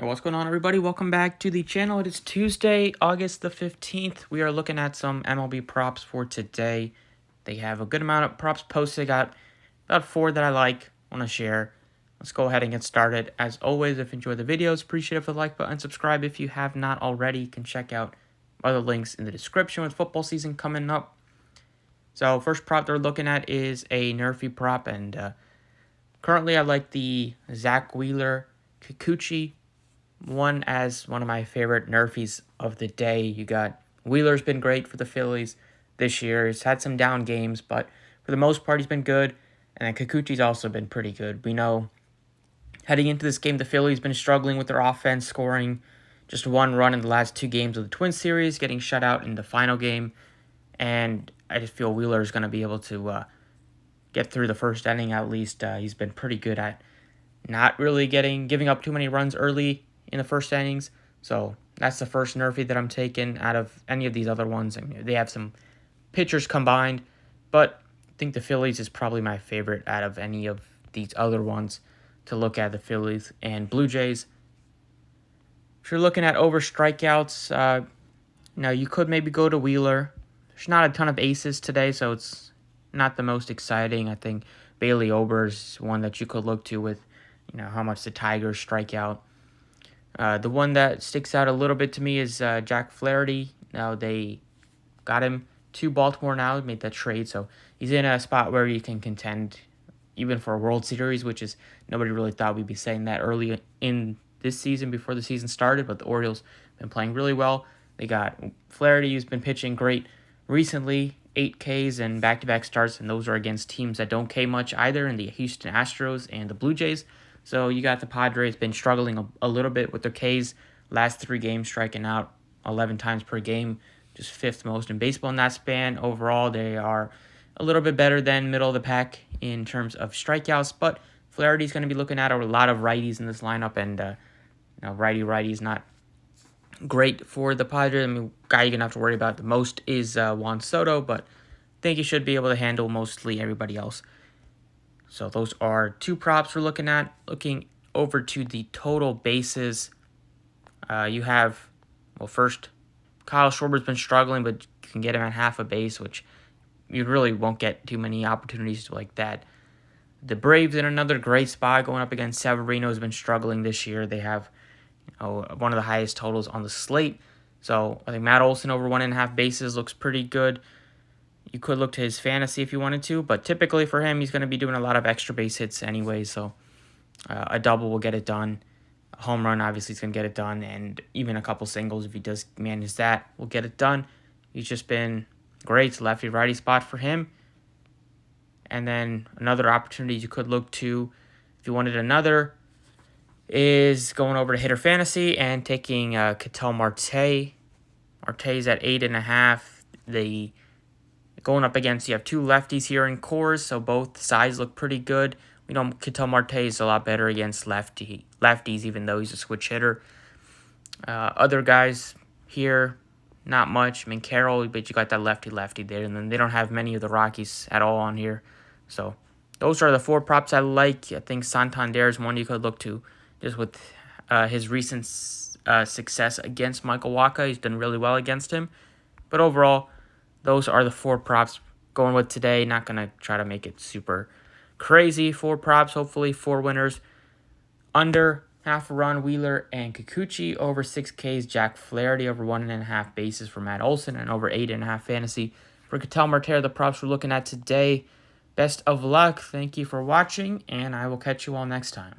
Hey, what's going on, everybody? Welcome back to the channel. It is Tuesday, August the 15th. We are looking at some MLB props for today. They have a good amount of props posted. I got about 4 that I want to share. Let's go ahead and get started. As always, if you enjoy the videos, appreciate it for the like button. Subscribe if you have not already. You can check out other links in the description with football season coming up. So first prop they're looking at is a nerfy prop, and currently I like the Zach Wheeler Kikuchi one as one of my favorite nerfies of the day. You got Wheeler's been great for the Phillies this year. He's had some down games, but for the most part, he's been good. And then Kikuchi's also been pretty good. We know heading into this game, the Phillies been struggling with their offense, scoring just 1 run in the last 2 games of the Twin Series, getting shut out in the final game. And I just feel Wheeler is going to be able to get through the first inning at least. He's been pretty good at not really giving up too many runs early in the first innings. So that's the first nerfy that I'm taking out of any of these other ones. I mean, they have some pitchers combined, but I think the Phillies is probably my favorite out of any of these other ones to look at, the Phillies and Blue Jays. If you're looking at over strikeouts, you could maybe go to Wheeler. There's not a ton of aces today, so it's not the most exciting. I think Bailey Ober's one that you could look to with, how much the Tigers strike out. The one that sticks out a little bit to me is Jack Flaherty. Now they got him to Baltimore now, made that trade, so he's in a spot where he can contend even for a World Series, which is nobody really thought we'd be saying that early in this season before the season started, but the Orioles have been playing really well. They got Flaherty, who's been pitching great recently, 8 Ks and back-to-back starts, and those are against teams that don't K much either, in the Houston Astros and the Blue Jays. So you got the Padres been struggling a little bit with their Ks. Last 3 games striking out 11 times per game, just 5th most in baseball in that span. Overall, they are a little bit better than middle of the pack in terms of strikeouts, but Flaherty's going to be looking at a lot of righties in this lineup, and righty-righty's not great for the Padres. I mean, guy you're going to have to worry about the most is Juan Soto, but I think he should be able to handle mostly everybody else. So those are 2 props we're looking at. Looking over to the total bases, you have, first, Kyle Schwarber's been struggling, but you can get him at half a base, which you really won't get too many opportunities like that. The Braves in another great spot going up against Severino, has been struggling this year. They have one of the highest totals on the slate. So I think Matt Olson over 1.5 bases looks pretty good. You could look to his fantasy if you wanted to, but typically for him, he's going to be doing a lot of extra base hits anyway, so a double will get it done. A home run, obviously, is going to get it done, and even a couple singles, if he does manage that, will get it done. He's just been great. Lefty-righty spot for him. And then another opportunity you could look to, if you wanted another, is going over to Hitter Fantasy and taking Ketel Marte. Marte's at 8.5. Going up against, you have 2 lefties here in Coors, so both sides look pretty good. We know Ketel Marte is a lot better against lefties, even though he's a switch hitter. Other guys here, not much. I mean, Carroll, but you got that lefty there, and then they don't have many of the Rockies at all on here. So those are the 4 props I like. I think Santander is one you could look to, just with his recent success against Michael Wacha. He's done really well against him. But overall, those are the 4 props going with today. Not going to try to make it super crazy. 4 props, hopefully 4 winners. Under half a run, Wheeler and Kikuchi. Over 6 Ks, Jack Flaherty. Over 1.5 bases for Matt Olson. And over 8.5 fantasy for Ketel Marte. The props we're looking at today. Best of luck. Thank you for watching, and I will catch you all next time.